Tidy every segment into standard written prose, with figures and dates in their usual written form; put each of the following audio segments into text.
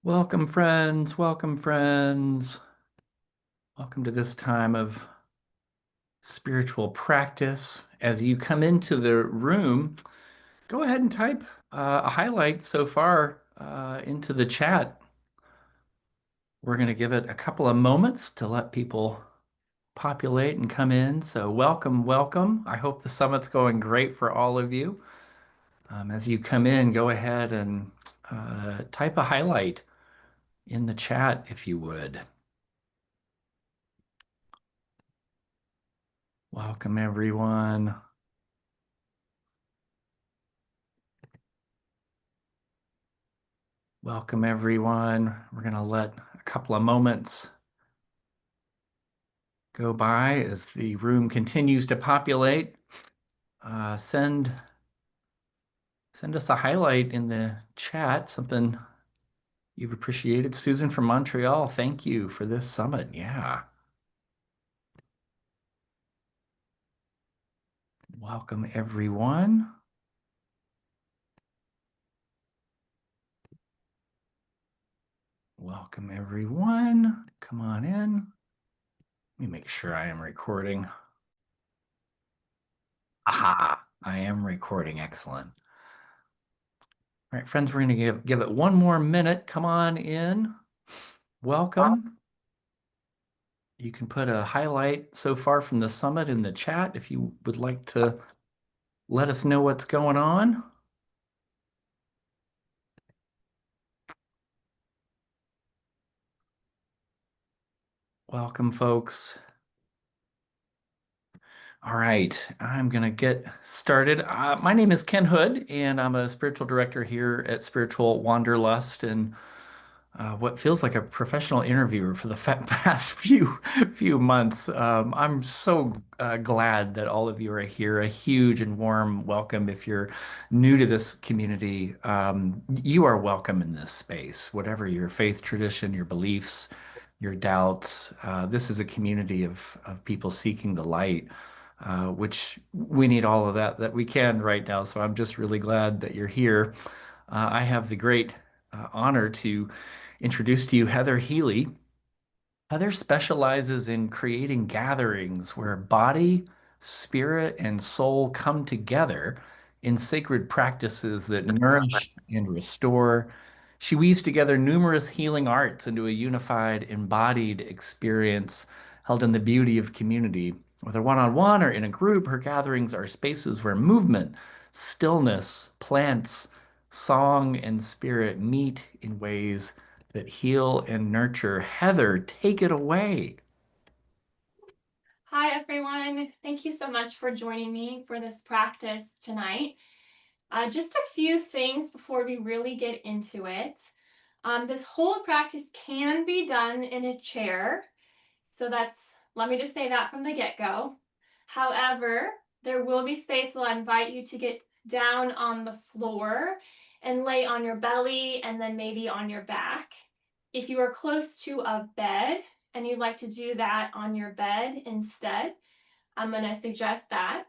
Welcome, friends. Welcome, friends. Welcome to this time of spiritual practice. As you come into the room, go ahead and type a highlight so far into the chat. We're going to give it a couple of moments to let people populate and come in. So, welcome, welcome. I hope the summit's going great for all of you. As you come in, go ahead and type a highlight in the chat if you would. Welcome, everyone. Welcome, everyone. We're going to let a couple of moments go by as the room continues to populate. Send us a highlight in the chat, something you've appreciated. Susan from Montreal, thank you for this summit. Yeah. Welcome, everyone. Welcome, everyone. Come on in. Let me make sure I am recording. Aha, I am recording. Excellent. All right, friends, we're going to give it one more minute. Come on in. Welcome. You can put a highlight so far from the summit in the chat if you would like to let us know what's going on. Welcome, folks. All right, I'm going to get started. My name is Ken Hood, and I'm a spiritual director here at Spiritual Wanderlust. And what feels like a professional interviewer for the past few months. I'm so glad that all of you are here. A huge and warm welcome if you're new to this community. You are welcome in this space, whatever your faith tradition, your beliefs, your doubts. This is a community of people seeking the light. Which we need all of that we can right now. So I'm just really glad that you're here. I have the great honor to introduce to you Heather Healy. Heather specializes in creating gatherings where body, spirit, and soul come together in sacred practices that nourish and restore. She weaves together numerous healing arts into a unified, embodied experience held in the beauty of community. Whether one-on-one or in a group, her gatherings are spaces where movement, stillness, plants, song, and spirit meet in ways that heal and nurture. Heather, take it away. Hi, everyone. Thank you so much for joining me for this practice tonight. Just a few things before we really get into it. This whole practice can be done in a chair. So let me just say that from the get-go. However, there will be space where I invite you to get down on the floor and lay on your belly and then maybe on your back. If you are close to a bed and you'd like to do that on your bed instead, I'm going to suggest that.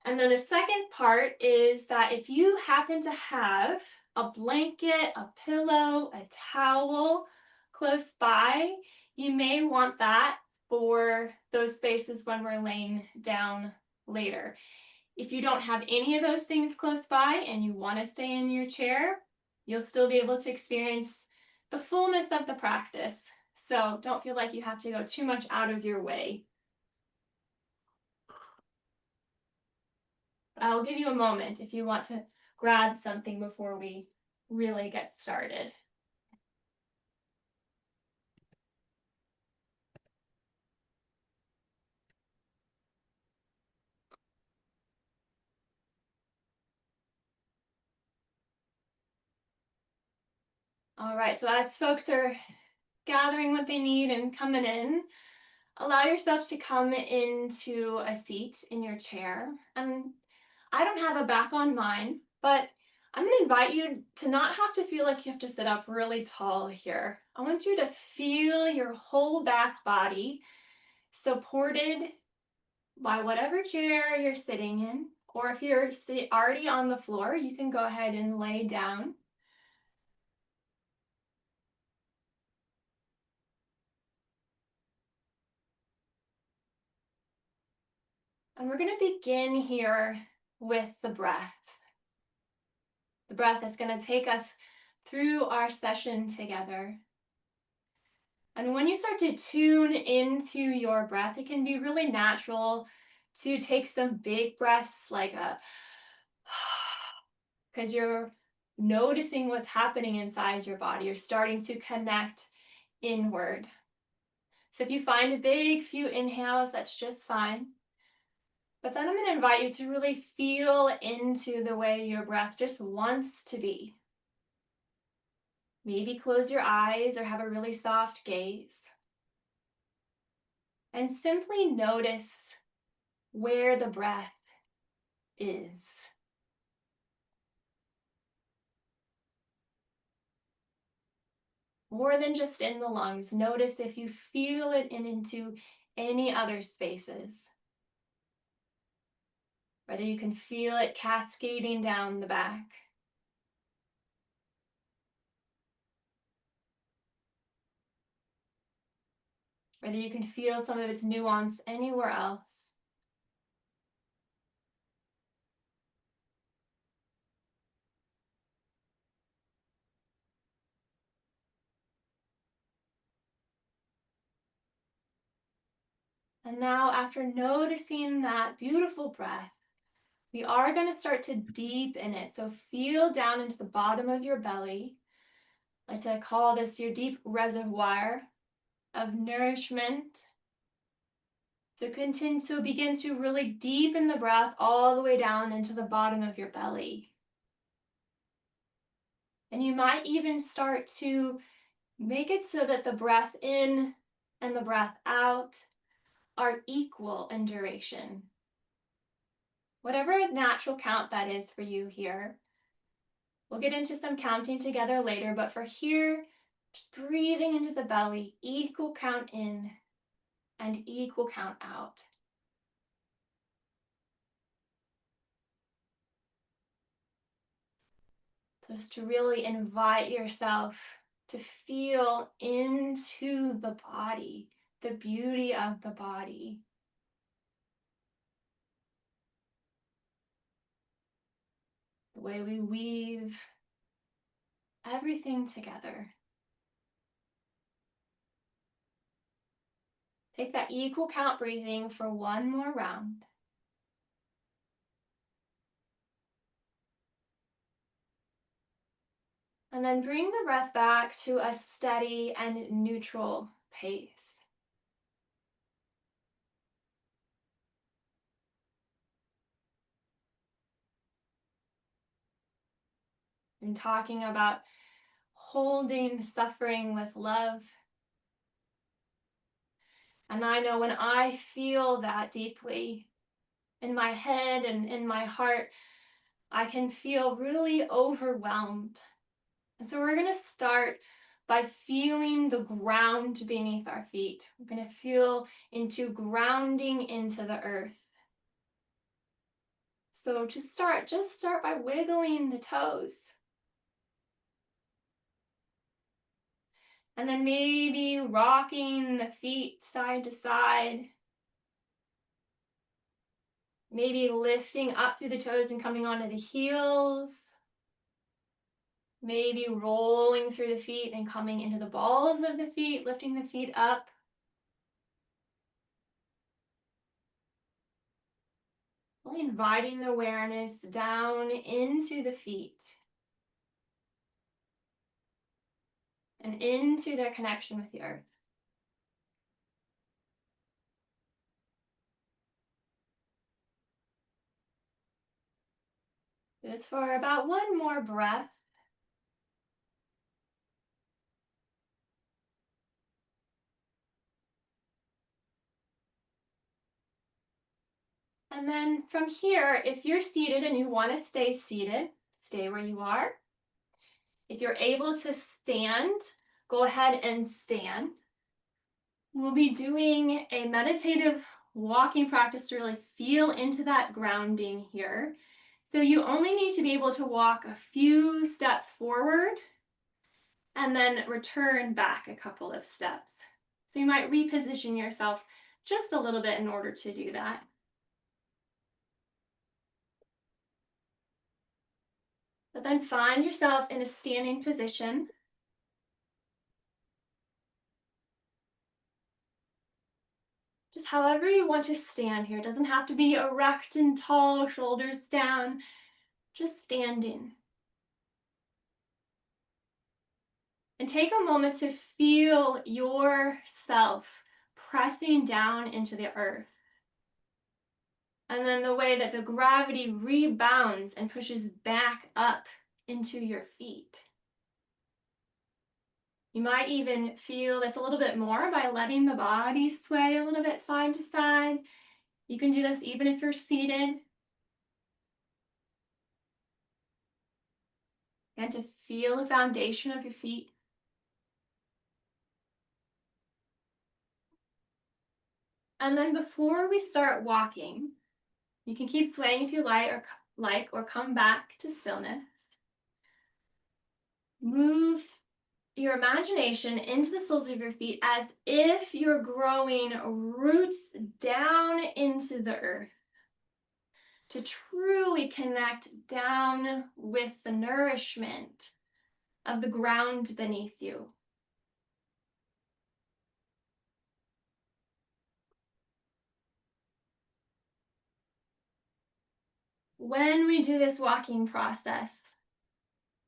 And then the second part is that if you happen to have a blanket, a pillow, a towel close by, you may want that for those spaces when we're laying down later. If you don't have any of those things close by and you want to stay in your chair, you'll still be able to experience the fullness of the practice. So don't feel like you have to go too much out of your way. I'll give you a moment if you want to grab something before we really get started. All right, so as folks are gathering what they need and coming in, allow yourself to come into a seat in your chair. And I don't have a back on mine, but I'm going to invite you to not have to feel like you have to sit up really tall here. I want you to feel your whole back body supported by whatever chair you're sitting in, or if you're already on the floor, you can go ahead and lay down. And we're going to begin here with the breath. The breath that's going to take us through our session together. And when you start to tune into your breath, it can be really natural to take some big breaths like a because you're noticing what's happening inside your body. You're starting to connect inward. So if you find a big few inhales, that's just fine. But then I'm going to invite you to really feel into the way your breath just wants to be. Maybe close your eyes or have a really soft gaze. And simply notice where the breath is. More than just in the lungs, notice if you feel it into any other spaces. Whether you can feel it cascading down the back. Whether you can feel some of its nuance anywhere else. And now, after noticing that beautiful breath, we are going to start to deepen it. So feel down into the bottom of your belly. I like to call this your deep reservoir of nourishment. So begin to really deepen the breath all the way down into the bottom of your belly. And you might even start to make it so that the breath in and the breath out are equal in duration. Whatever natural count that is for you here. We'll get into some counting together later, but for here, just breathing into the belly, equal count in and equal count out. Just to really invite yourself to feel into the body, the beauty of the body. The way we weave everything together. Take that equal count breathing for one more round. And then bring the breath back to a steady and neutral pace. I'm talking about holding suffering with love. And I know when I feel that deeply in my head and in my heart, I can feel really overwhelmed. And so we're going to start by feeling the ground beneath our feet. We're going to feel into grounding into the earth. So to start, just start by wiggling the toes. And then maybe rocking the feet side to side. Maybe lifting up through the toes and coming onto the heels. Maybe rolling through the feet and coming into the balls of the feet, lifting the feet up. Really inviting the awareness down into the feet and into their connection with the earth. Just for about one more breath. And then from here, if you're seated and you want to stay seated, stay where you are. If you're able to stand, go ahead and stand. We'll be doing a meditative walking practice to really feel into that grounding here. So you only need to be able to walk a few steps forward and then return back a couple of steps. So you might reposition yourself just a little bit in order to do that. But then find yourself in a standing position. Just however you want to stand here. It doesn't have to be erect and tall, shoulders down, just standing. And take a moment to feel yourself pressing down into the earth. And then the way that the gravity rebounds and pushes back up into your feet. You might even feel this a little bit more by letting the body sway a little bit side to side. You can do this even if you're seated. And to feel the foundation of your feet. And then before we start walking, you can keep swaying if you like or come back to stillness. Move your imagination into the soles of your feet as if you're growing roots down into the earth to truly connect down with the nourishment of the ground beneath you. When we do this walking process,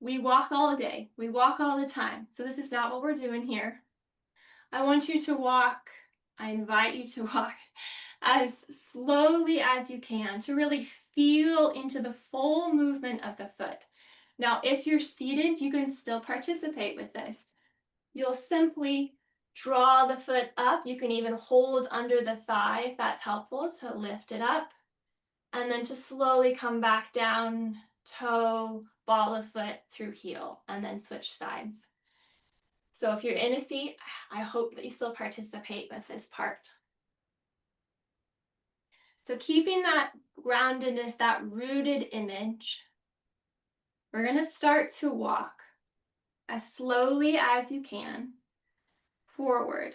we walk all day, we walk all the time. So this is not what we're doing here. I want you to walk, I invite you to walk as slowly as you can to really feel into the full movement of the foot. Now, if you're seated, you can still participate with this. You'll simply draw the foot up. You can even hold under the thigh if that's helpful to lift it up. And then to slowly come back down, toe, ball of foot through heel, and then switch sides. So if you're in a seat, I hope that you still participate with this part. So keeping that groundedness, that rooted image, we're going to start to walk as slowly as you can forward.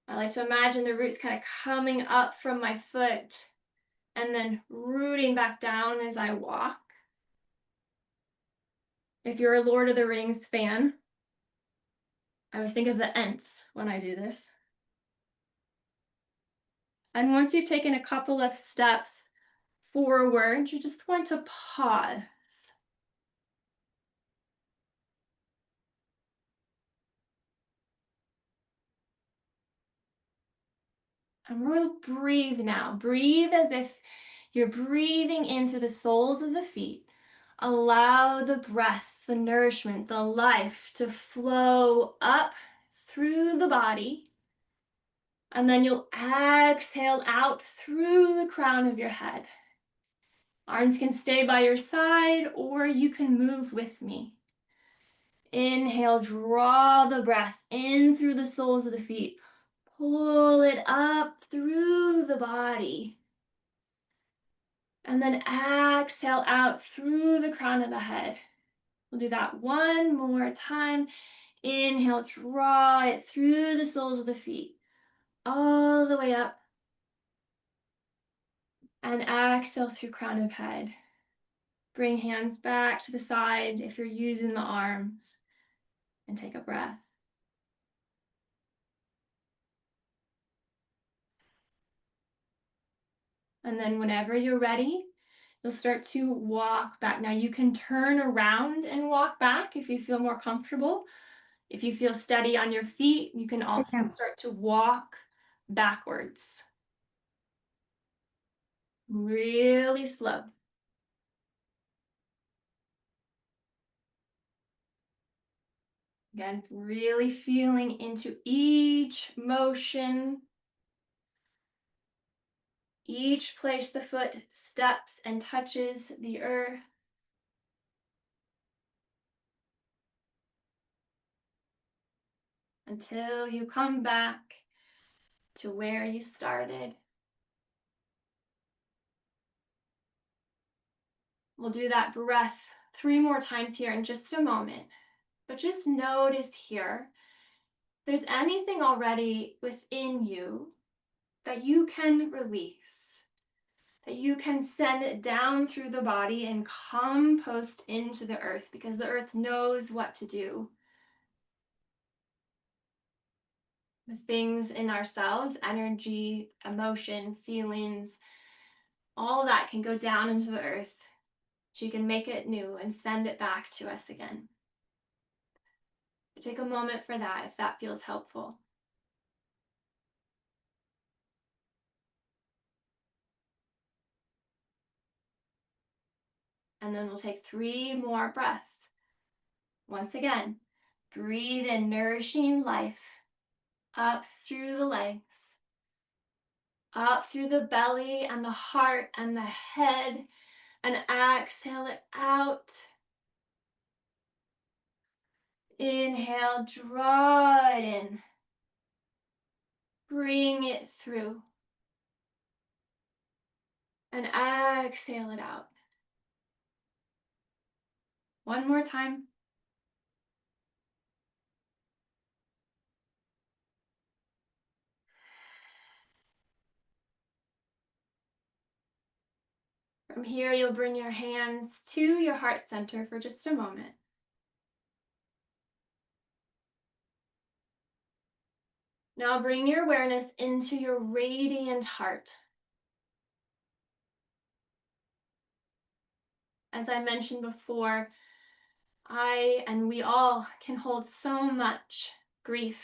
I like to imagine the roots kind of coming up from my foot and then rooting back down as I walk. If you're a Lord of the Rings fan, I always think of the Ents when I do this. And once you've taken a couple of steps forward, you just want to pause. And we'll breathe now. Breathe as if you're breathing in through the soles of the feet. Allow the breath, the nourishment, the life to flow up through the body. And then you'll exhale out through the crown of your head. Arms can stay by your side or you can move with me. Inhale, draw the breath in through the soles of the feet. Pull it up through the body. And then exhale out through the crown of the head. We'll do that one more time. Inhale, draw it through the soles of the feet, all the way up. And exhale through crown of head. Bring hands back to the side if you're using the arms. And take a breath. And then whenever you're ready, you'll start to walk back. Now you can turn around and walk back if you feel more comfortable. If you feel steady on your feet, you can also start to walk backwards. Really slow. Again, really feeling into each motion, each place the foot steps and touches the earth. Until you come back to where you started. We'll do that breath 3 more times here in just a moment. But just notice here, if there's anything already within you that you can release. that you can send it down through the body and compost into the earth, because the earth knows what to do. The things in ourselves, energy, emotion, feelings, all that can go down into the earth. So you can make it new and send it back to us again. Take a moment for that if that feels helpful. And then we'll take 3 more breaths. Once again, breathe in nourishing life up through the legs, up through the belly and the heart and the head, and exhale it out. Inhale, draw it in. Bring it through. And exhale it out. One more time. From here, you'll bring your hands to your heart center for just a moment. Now bring your awareness into your radiant heart. As I mentioned before, I and we all can hold so much grief,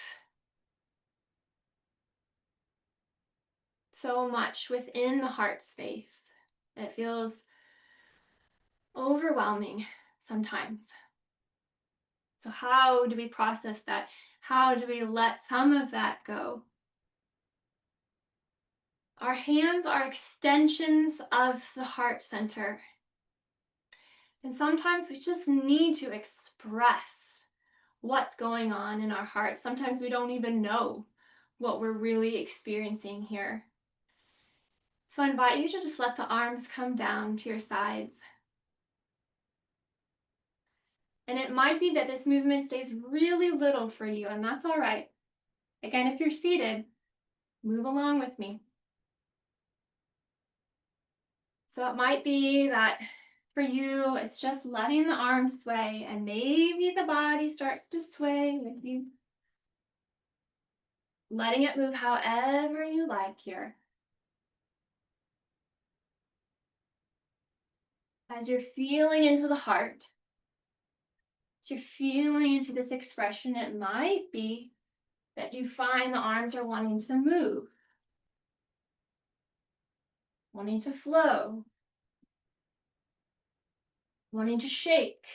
so much within the heart space that feels overwhelming sometimes. So how do we process that? How do we let some of that go? Our hands are extensions of the heart center. And sometimes we just need to express what's going on in our heart. Sometimes we don't even know what we're really experiencing here. So I invite you to just let the arms come down to your sides. And it might be that this movement stays really little for you, and that's all right. Again, if you're seated, move along with me. So it might be that for you, it's just letting the arms sway, and maybe the body starts to sway with you. Letting it move however you like here. As you're feeling into the heart, as you're feeling into this expression, it might be that you find the arms are wanting to move, wanting to flow, wanting to shake,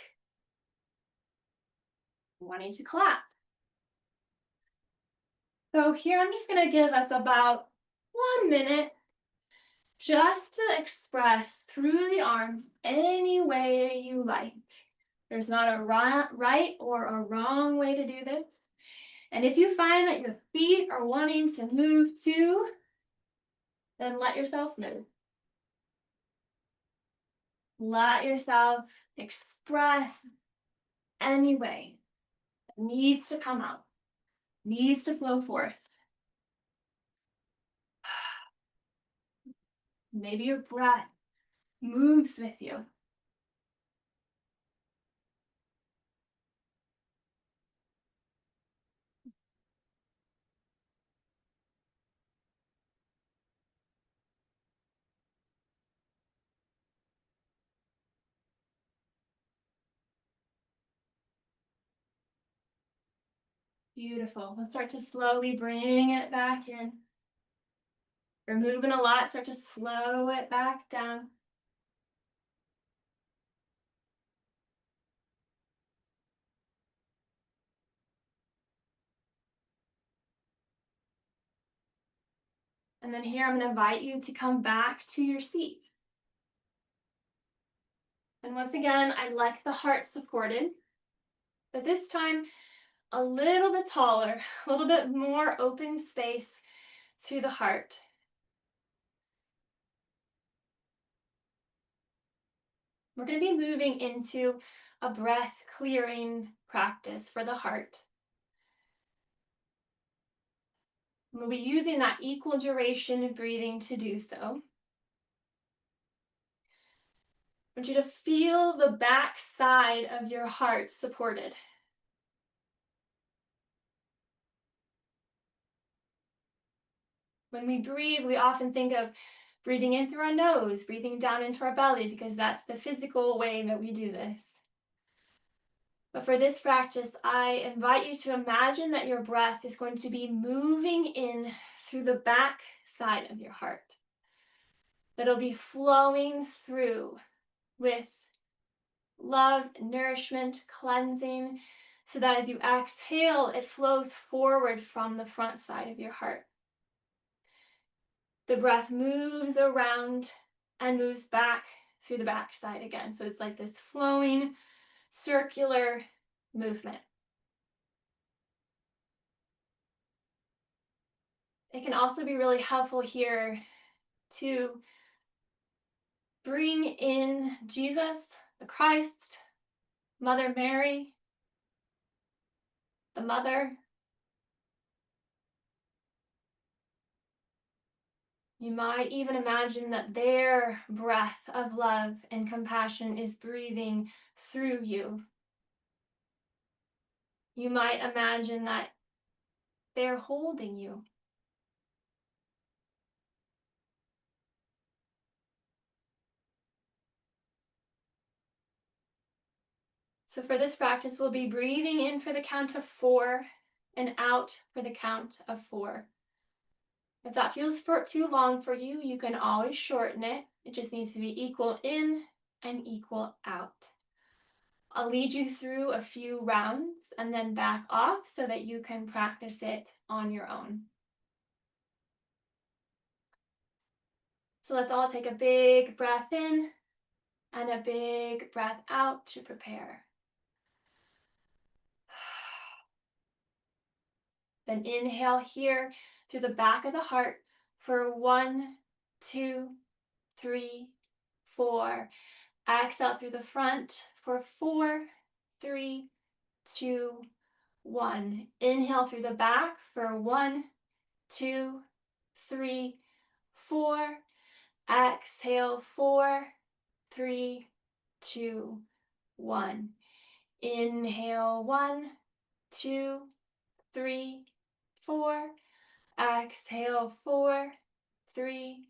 wanting to clap. So here I'm just going to give us about 1 minute just to express through the arms any way you like. There's not a right or a wrong way to do this. And if you find that your feet are wanting to move too, then let yourself move. Let yourself express any way that needs to come out, needs to flow forth. Maybe your breath moves with you. Beautiful. We'll start to slowly bring it back in. If you're moving a lot, start to slow it back down. And then here, I'm going to invite you to come back to your seat. And once again, I like the heart supported, but this time a little bit taller, a little bit more open space through the heart. We're going to be moving into a breath clearing practice for the heart. We'll be using that equal duration of breathing to do so. I want you to feel the back side of your heart supported. When we breathe, we often think of breathing in through our nose, breathing down into our belly, because that's the physical way that we do this. But for this practice, I invite you to imagine that your breath is going to be moving in through the back side of your heart. That'll be flowing through with love, nourishment, cleansing, so that as you exhale, it flows forward from the front side of your heart. The breath moves around and moves back through the back side again. So it's like this flowing, circular movement. It can also be really helpful here to bring in Jesus, the Christ, Mother Mary, the Mother. You might even imagine that their breath of love and compassion is breathing through you. You might imagine that they're holding you. So for this practice, we'll be breathing in for the count of 4 and out for the count of 4. If that feels too long for you, you can always shorten it. It just needs to be equal in and equal out. I'll lead you through a few rounds and then back off so that you can practice it on your own. So let's all take a big breath in and a big breath out to prepare. Then inhale here through the back of the heart for 1, 2, 3, 4. Exhale through the front for 4, 3, 2, 1. Inhale through the back for 1, 2, 3, 4. Exhale 4, 3, 2, 1. Inhale 1, 2, 3, 4. Exhale 4, 3,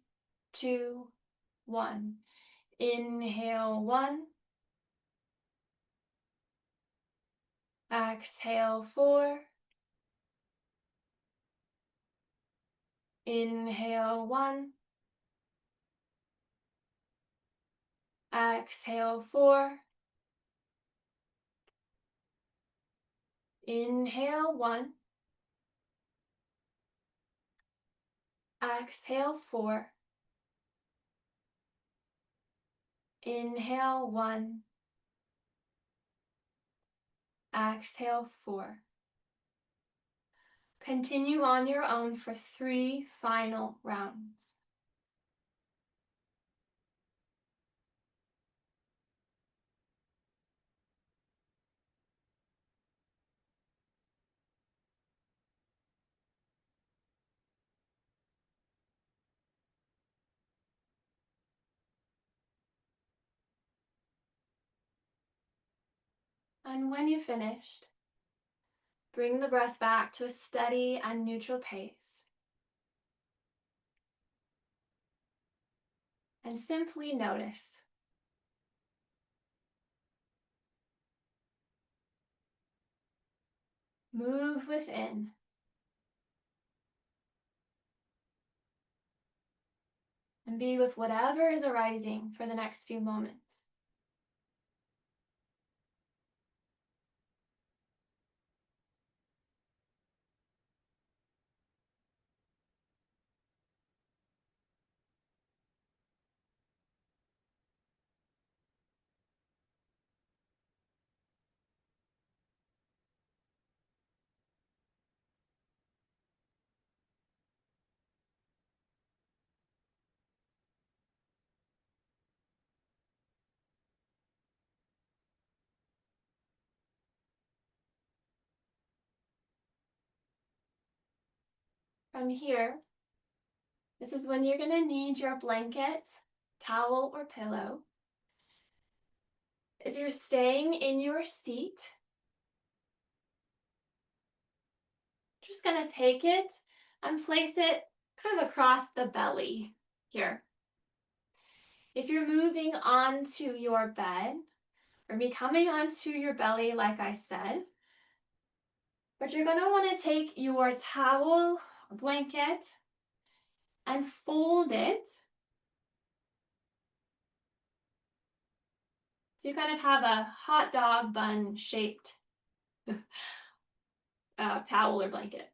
2, 1. Inhale 1. Exhale 4. Inhale 1. Exhale 4. Inhale 1. Exhale 4. Inhale 1. Exhale 4. Continue on your own for 3 final rounds. And when you've finished, bring the breath back to a steady and neutral pace. And simply notice. Move within. And be with whatever is arising for the next few moments. From here, this is when you're going to need your blanket, towel, or pillow. If you're staying in your seat, just gonna take it and place it kind of across the belly here. If you're moving onto your bed, or becoming onto your belly, like I said, but you're gonna wanna take your towel or blanket and fold it. So you kind of have a hot dog bun shaped towel or blanket.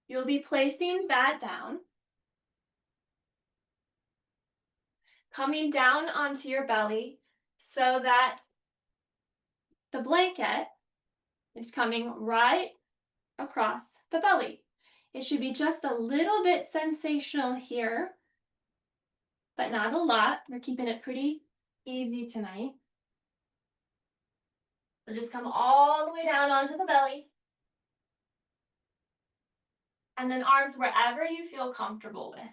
You'll be placing that down, coming down onto your belly so that the blanket is coming right across the belly. It should be just a little bit sensational here, but not a lot. We're keeping it pretty easy tonight. So just come all the way down onto the belly. And then arms wherever you feel comfortable with.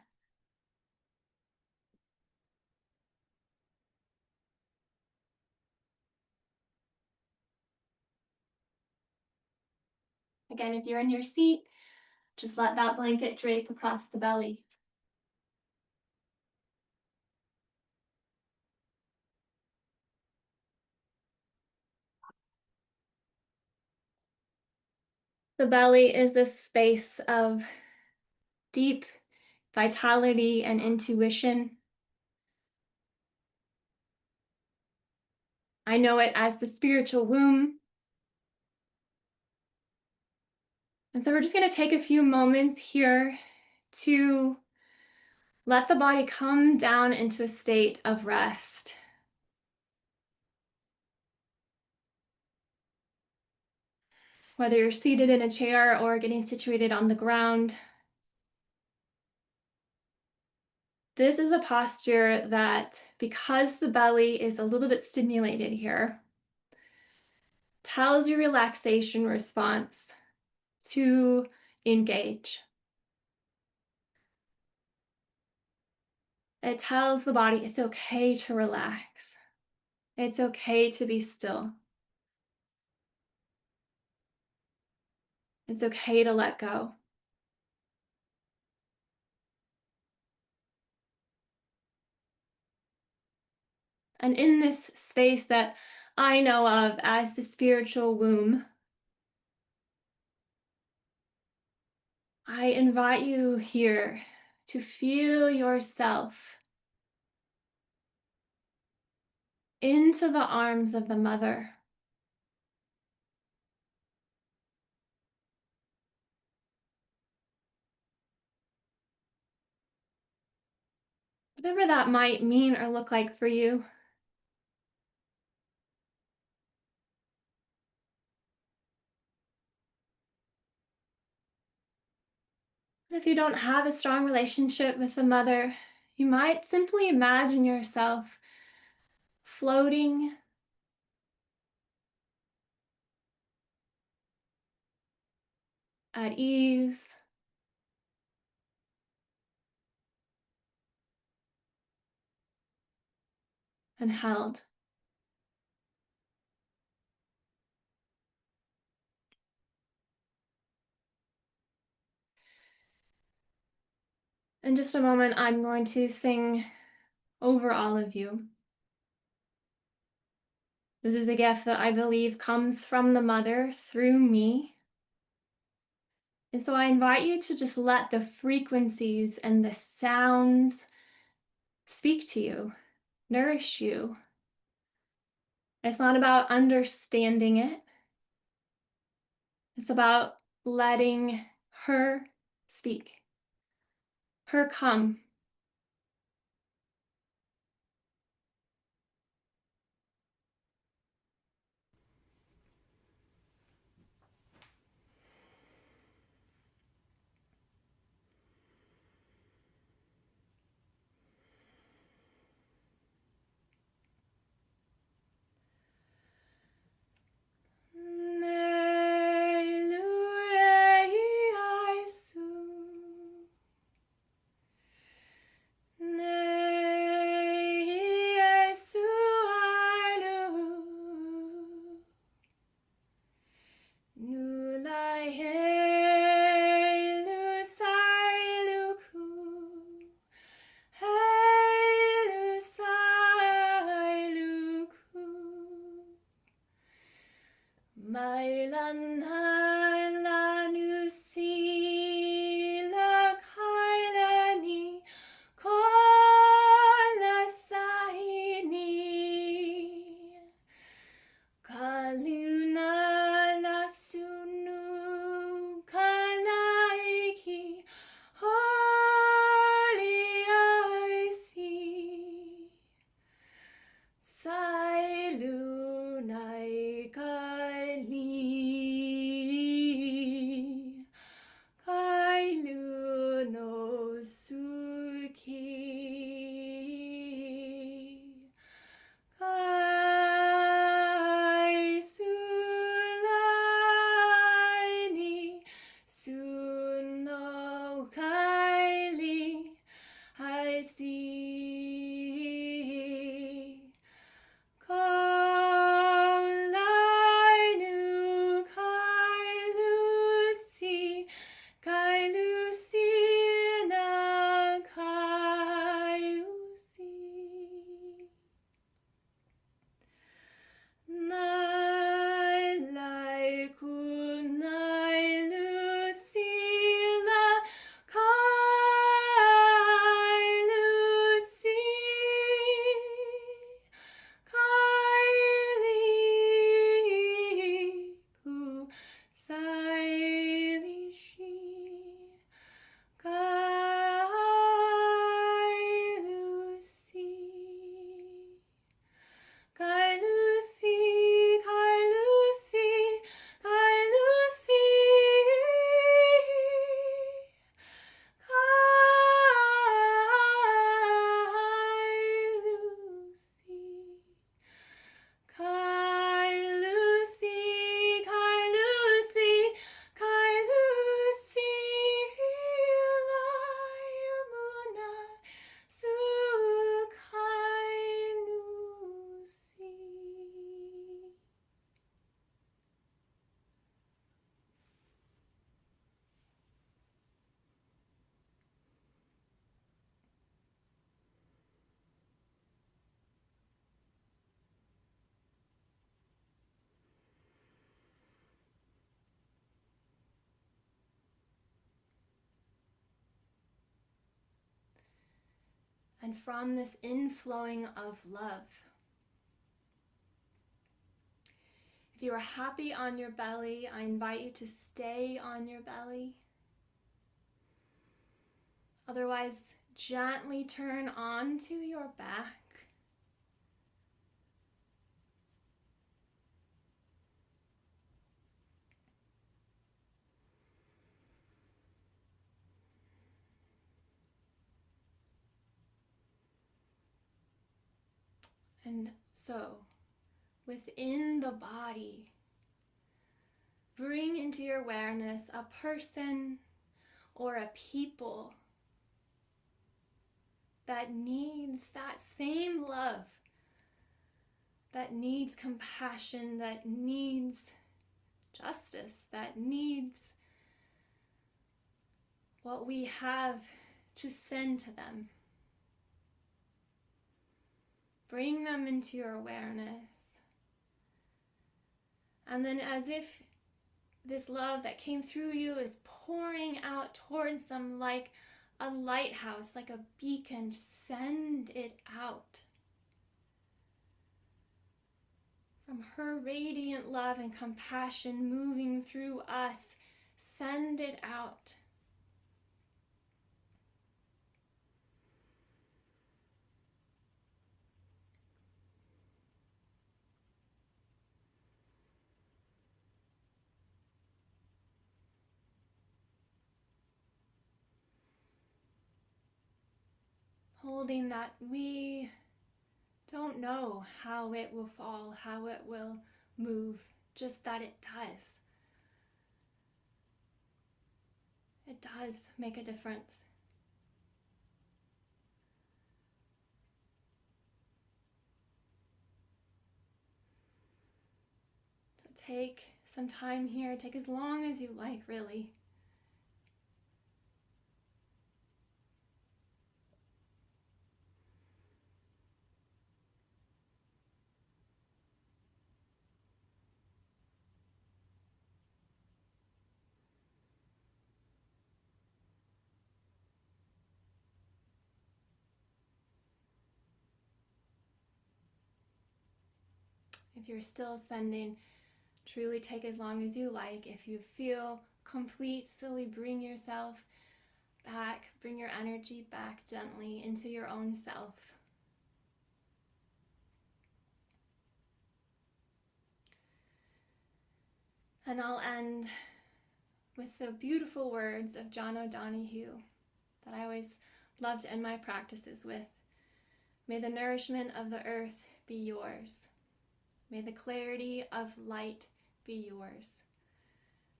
Again, if you're in your seat, just let that blanket drape across the belly. The belly is this space of deep vitality and intuition. I know it as the spiritual womb. And so we're just going to take a few moments here to let the body come down into a state of rest. Whether you're seated in a chair or getting situated on the ground, this is a posture that, because the belly is a little bit stimulated here, tells your relaxation response to engage. It tells the body it's okay to relax. It's okay to be still. It's okay to let go. And in this space that I know of as the spiritual womb, I invite you here to feel yourself into the arms of the mother. Whatever that might mean or look like for you. If you don't have a strong relationship with the mother, you might simply imagine yourself floating at ease, and held. In just a moment, I'm going to sing over all of you. This is a gift that I believe comes from the mother through me. And so I invite you to just let the frequencies and the sounds speak to you, nourish you. It's not about understanding it. It's about letting her speak, her come. Mailanalanusi kailani kolasahini kaluna lasunu kalaiki holy aisi Sailunai kaili kailuno suki kai sulaini suno kaili I see Kaulainu Kailusi na Kailusi Nailai kunai Lucila Kailusi Kylie ku sailishi Kailusi Kailusi Kailusi Kailusi Kailusi Kailusi Kailusi Laiamuna su Kailusi And from this inflowing of love, if you are happy on your belly, I invite you to stay on your belly. Otherwise, gently turn onto your back. And so, within the body, bring into your awareness a person or a people that needs that same love, that needs compassion, that needs justice, that needs what we have to send to them. Bring them into your awareness. And then, as if this love that came through you is pouring out towards them like a lighthouse, like a beacon, send it out. From her radiant love and compassion moving through us, send it out. Holding that we don't know how it will fall, how it will move, just that it does. It does make a difference. So take some time here, take as long as you like, really. If you're still sending, truly take as long as you like. If you feel complete, slowly bring yourself back, bring your energy back gently into your own self. And I'll end with the beautiful words of John O'Donohue that I always love to end my practices with. May the nourishment of the earth be yours. May the clarity of light be yours.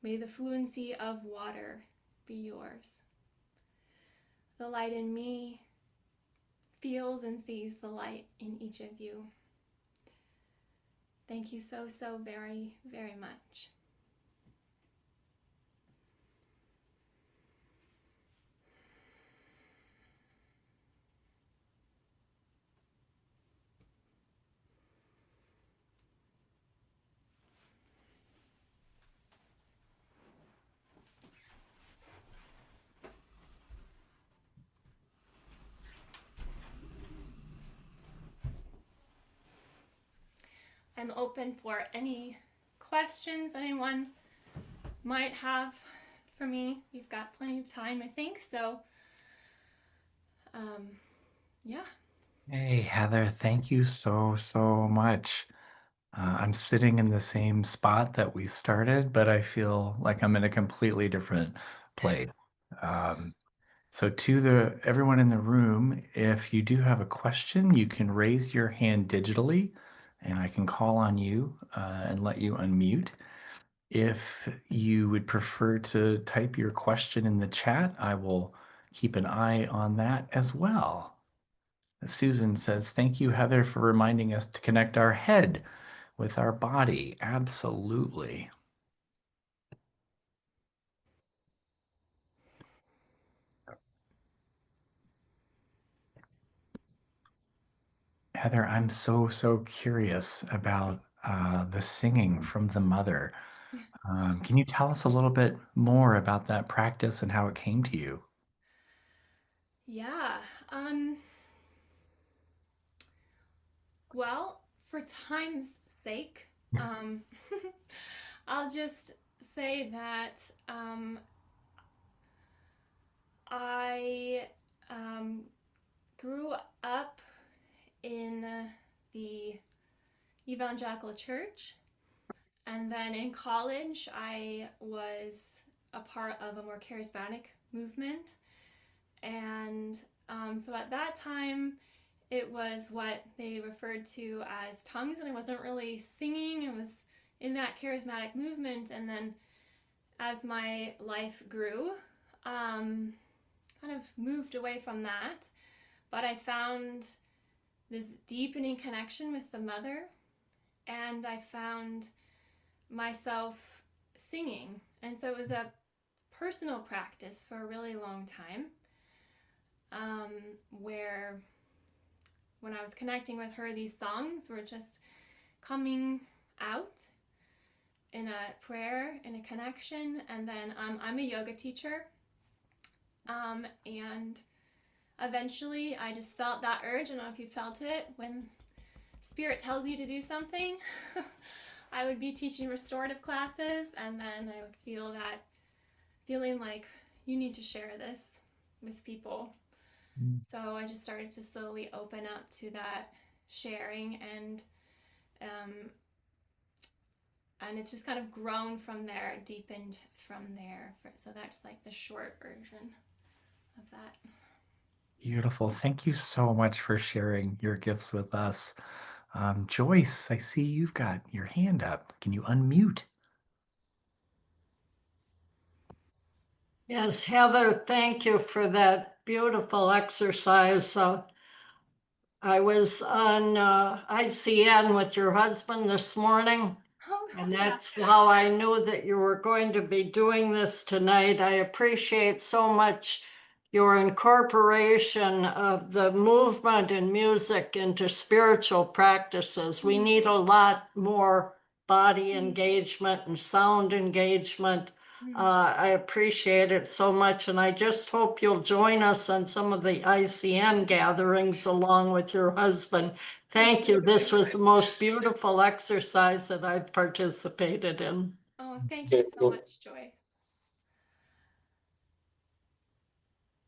May the fluency of water be yours. The light in me feels and sees the light in each of you. Thank you so, so very, very much. I'm open for any questions anyone might have for me. We've got plenty of time, I think. So, yeah. Hey, Heather, thank you so, so much. I'm sitting in the same spot that we started, but I feel like I'm in a completely different place. Um, so to the everyone in the room, if you do have a question, you can raise your hand digitally, and I can call on you and let you unmute. If you would prefer to type your question in the chat, I will keep an eye on that as well. Susan says, "Thank you, Heather, for reminding us to connect our head with our body." Absolutely. Heather, I'm so, so curious about the singing from the mother. Can you tell us a little bit more about that practice and how it came to you? Yeah. Um, well, for time's sake, um, I'll just say that I grew up in the evangelical church, and then in college, I was a part of a more charismatic movement. And so at that time, it was what they referred to as tongues, and I wasn't really singing. I was in that charismatic movement, and then as my life grew, kind of moved away from that. But I found this deepening connection with the mother, and I found myself singing. And so it was a personal practice for a really long time, where when I was connecting with her, these songs were just coming out in a prayer, in a connection. And then I'm a yoga teacher. And eventually I just felt that urge. I don't know if you felt it when spirit tells you to do something. I would be teaching restorative classes, and then I would feel that feeling like you need to share this with people. Mm. So I just started to slowly open up to that sharing, um, and it's just kind of grown from there, deepened from there. So that's like the short version of that. Beautiful. Thank you so much for sharing your gifts with us. Joyce, I see you've got your hand up. Can you unmute? Yes, Heather, thank you for that beautiful exercise. I was on ICN with your husband this morning, Oh, and yeah. that's how I knew that you were going to be doing this tonight. I appreciate so much your incorporation of the movement and music into spiritual practices. We need a lot more body engagement and sound engagement. I appreciate it so much, and I just hope you'll join us on some of the ICN gatherings along with your husband. Thank you. This was the most beautiful exercise that I've participated in. Oh, thank you so much, Joyce.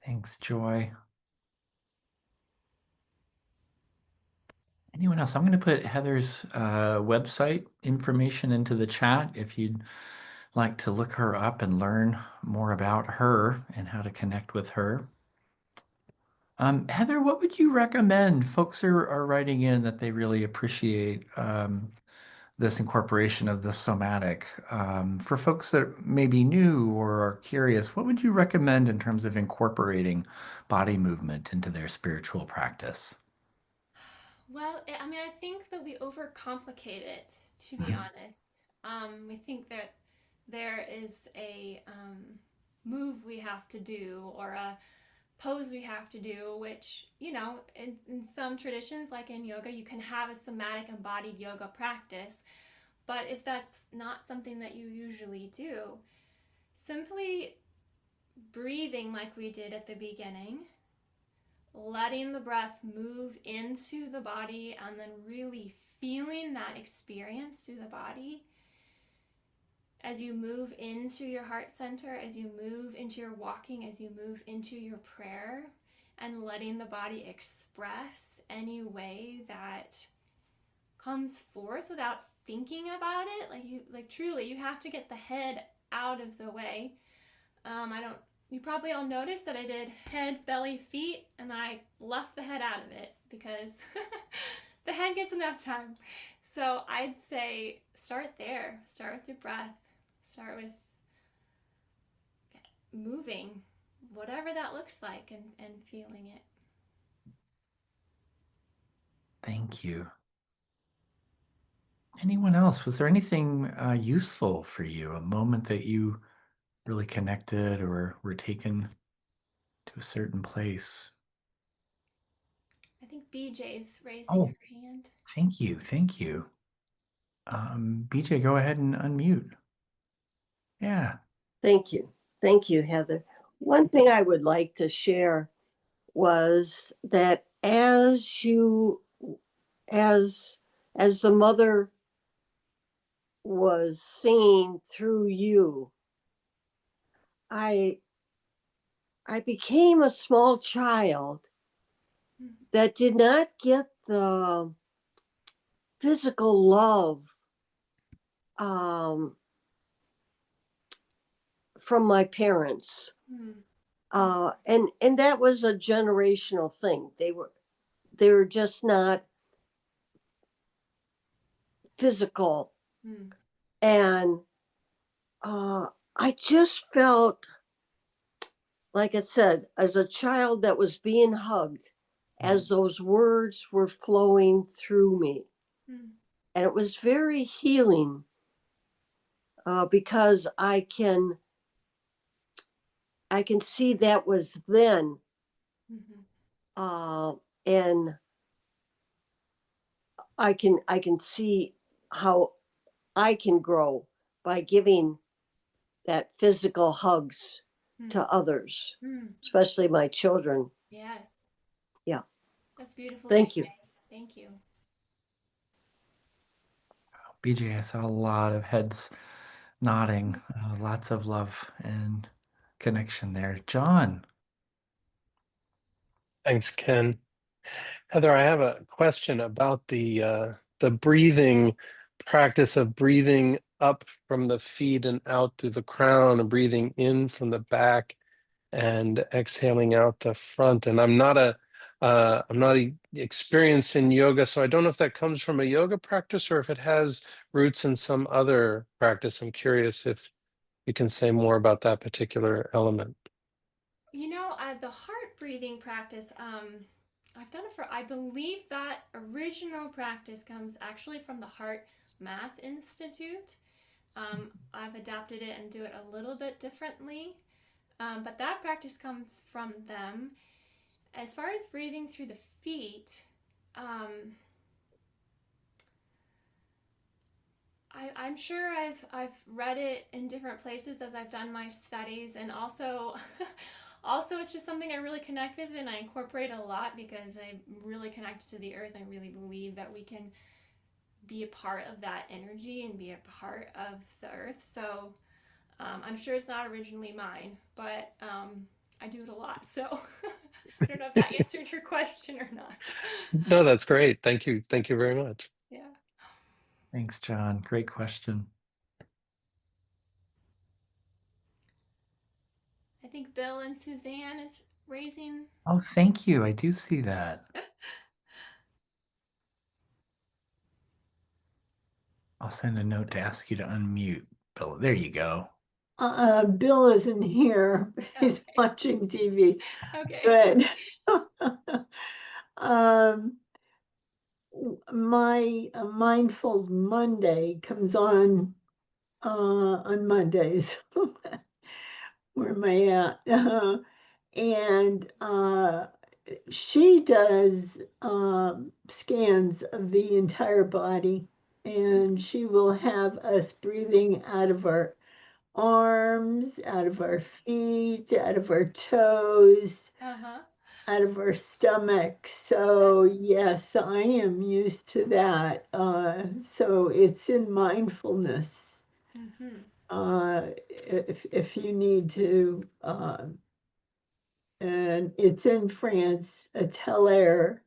Thanks, Joy. Anyone else? I'm going to put Heather's website information into the chat if you'd like to look her up and learn more about her and how to connect with her. Heather, what would you recommend? Folks are writing in that they really appreciate this incorporation of the somatic. For folks that may be new or are curious, what would you recommend in terms of incorporating body movement into their spiritual practice? Well, I mean, I think that we overcomplicate it, to be honest. We think that there is a move we have to do or a pose we have to do, which, in some traditions, like in yoga, you can have a somatic embodied yoga practice. But if that's not something that you usually do, simply breathing like we did at the beginning, letting the breath move into the body, and then really feeling that experience through the body as you move into your heart center, as you move into your walking, as you move into your prayer, and letting the body express any way that comes forth without thinking about it. Like truly, you have to get the head out of the way. I don't. You probably all noticed that I did head, belly, feet, and I left the head out of it because the head gets enough time. So I'd say start there. Start with your breath. Start with moving, whatever that looks like, and feeling it. Thank you. Anyone else? Was there anything useful for you? A moment that you really connected or were taken to a certain place? I think BJ's raising Oh, her hand. thank you. Thank you. BJ, go ahead and unmute. Yeah. Thank you. Thank you, Heather. One thing I would like to share was that as the mother was singing through you, I I became a small child that did not get the physical love um, from my parents. Hmm. And that was a generational thing. They were just not physical. Hmm. And I just felt, like I said, as a child that was being hugged as those words were flowing through me. Hmm. And it was very healing because I can see that was then, Hmm. uh, and I can see how I can grow by giving that physical hugs Hmm. to others, Hmm. especially my children. Yes, Yeah. that's beautiful, BJ. Thank you. Thank you. BJ, I saw a lot of heads nodding, lots of love and connection there. John. Thanks, Ken. Heather, I have a question about the breathing practice of breathing up from the feet and out through the crown and breathing in from the back and exhaling out the front. And I'm not experienced in yoga, so I don't know if that comes from a yoga practice or if it has roots in some other practice. I'm curious if you can say more about that particular element. The heart breathing practice, I've done it I believe that original practice comes actually from the Heart Math Institute. I've adapted it and do it a little bit differently, but that practice comes from them. As far as breathing through the feet, I'm sure I've read it in different places as I've done my studies, and also Also, it's just something I really connect with and I incorporate a lot because I'm really connected to the earth. I really believe that we can be a part of that energy and be a part of the earth. So I'm sure it's not originally mine, but I do it a lot. So I don't know if that answered your question or not. No, that's great. Thank you. Thank you very much. Yeah. Thanks, John. Great question. I think Bill and Suzanne is raising. Oh, thank you. I do see that. I'll send a note to ask you to unmute, Bill. There you go. Bill isn't here. He's Okay. watching TV. Okay. Good. Um, my Mindful Monday comes on Mondays. Where am I at? And she does scans of the entire body, and she will have us breathing out of our arms, out of our feet, out of our toes, Uh-huh. out of our stomach. So, yes, I am used to that. So, it's in mindfulness. Mm-hmm. If you need to, and it's in France, a Air,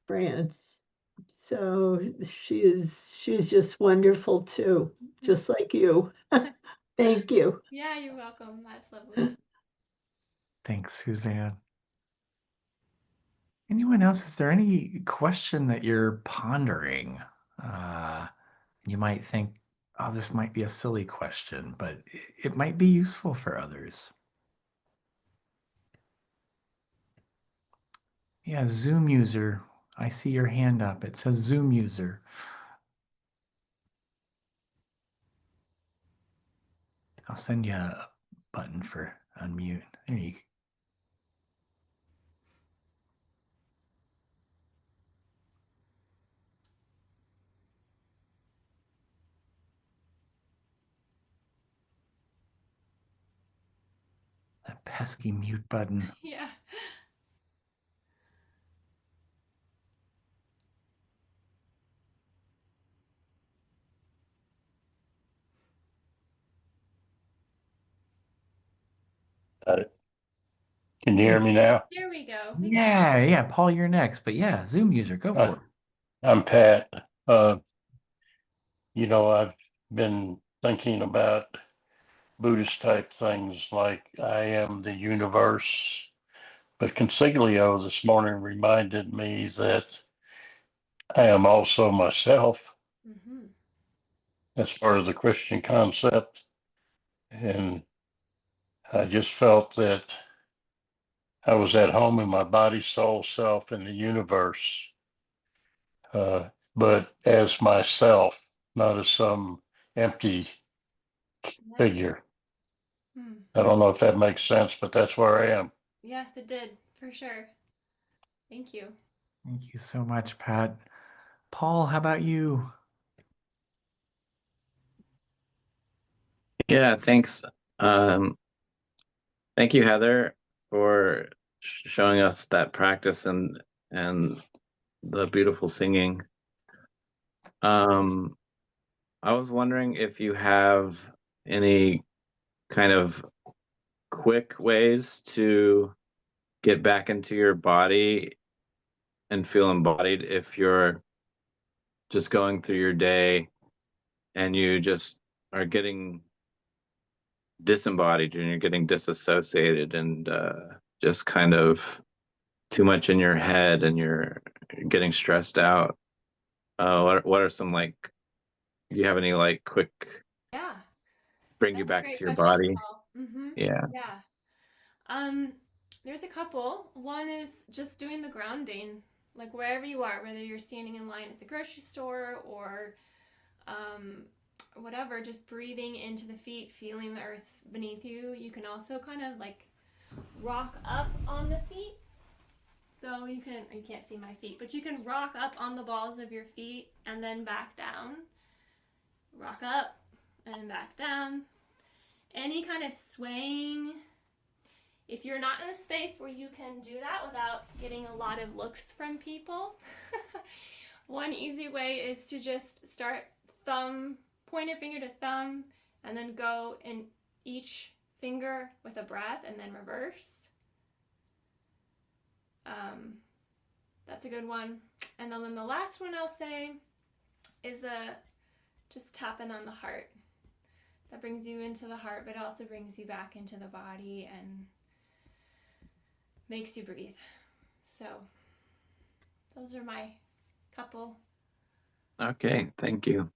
France. So she's just wonderful too, just like you. Thank you. Yeah, you're welcome. That's lovely. Thanks, Suzanne. Anyone else? Is there any question that you're pondering? Uh, you might think, oh, this might be a silly question, but it might be useful for others. Yeah, Zoom user. I see your hand up. It says Zoom user. I'll send you a button for unmute. There you go. That pesky mute button. Yeah. Uh, can you Hey, hear me now? Here we go. We got yeah, Paul, you're next. But yeah, Zoom user, go Uh, for it. I'm Pat. I've been thinking about Buddhist type things like I am the universe, but Consiglio this morning reminded me that I am also myself mm-hmm. as far as the Christian concept. And I just felt that I was at home in my body, soul, self, in the universe, uh, but as myself, not as some empty Yeah. figure. Hmm. I don't know if that makes sense, but that's where I am. Yes, it did, for sure. Thank you. Thank you so much, Pat. Paul, how about you? Yeah, thanks. Um, Thank you, Heather, for showing us that practice and the beautiful singing. Um, I was wondering if you have any kind of quick ways to get back into your body and feel embodied if you're just going through your day and you just are getting disembodied and you're getting disassociated and just kind of too much in your head and you're getting stressed out. What are some like? Do you have any like quick Yeah, bring you that's a back to great your question, body? Paul. Mm-hmm. Yeah. Yeah. Um, there's a couple. One is just doing the grounding, like wherever you are, whether you're standing in line at the grocery store or um, whatever, just breathing into the feet, feeling the earth beneath you. You can also kind of like rock up on the feet. So you can't see my feet, but you can rock up on the balls of your feet and then back down. Rock up and back down. Any kind of swaying If you're not in a space where you can do that without getting a lot of looks from people, one easy way is to just start pointer finger to thumb, and then go in each finger with a breath and then reverse. That's a good one. And then the last one I'll say is just tapping on the heart. That brings you into the heart, but also brings you back into the body and makes you breathe. So those are my couple. Okay, thank you.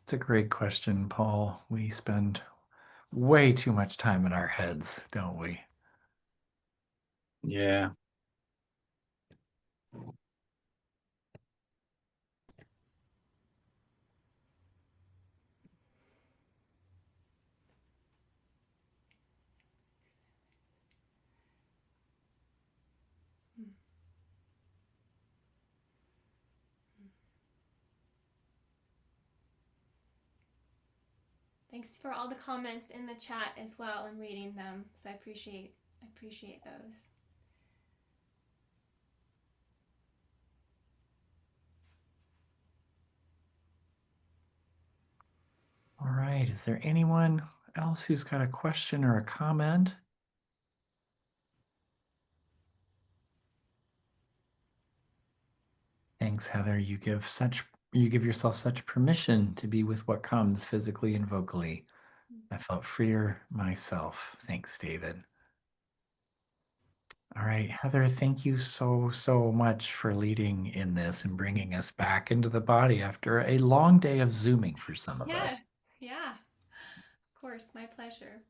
It's a great question, Paul. We spend way too much time in our heads, don't we? Yeah. Thanks for all the comments in the chat as well and reading them. So I appreciate those. All right. Is there anyone else who's got a question or a comment? Thanks, Heather. You give yourself such permission to be with what comes physically and vocally. I felt freer myself. Thanks, David. All right, Heather, thank you so, so much for leading in this and bringing us back into the body after a long day of Zooming for some of us. Yeah. Of course, my pleasure.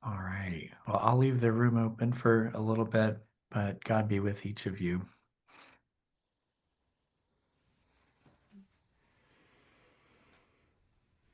All right. Well, I'll leave the room open for a little bit, but God be with each of you.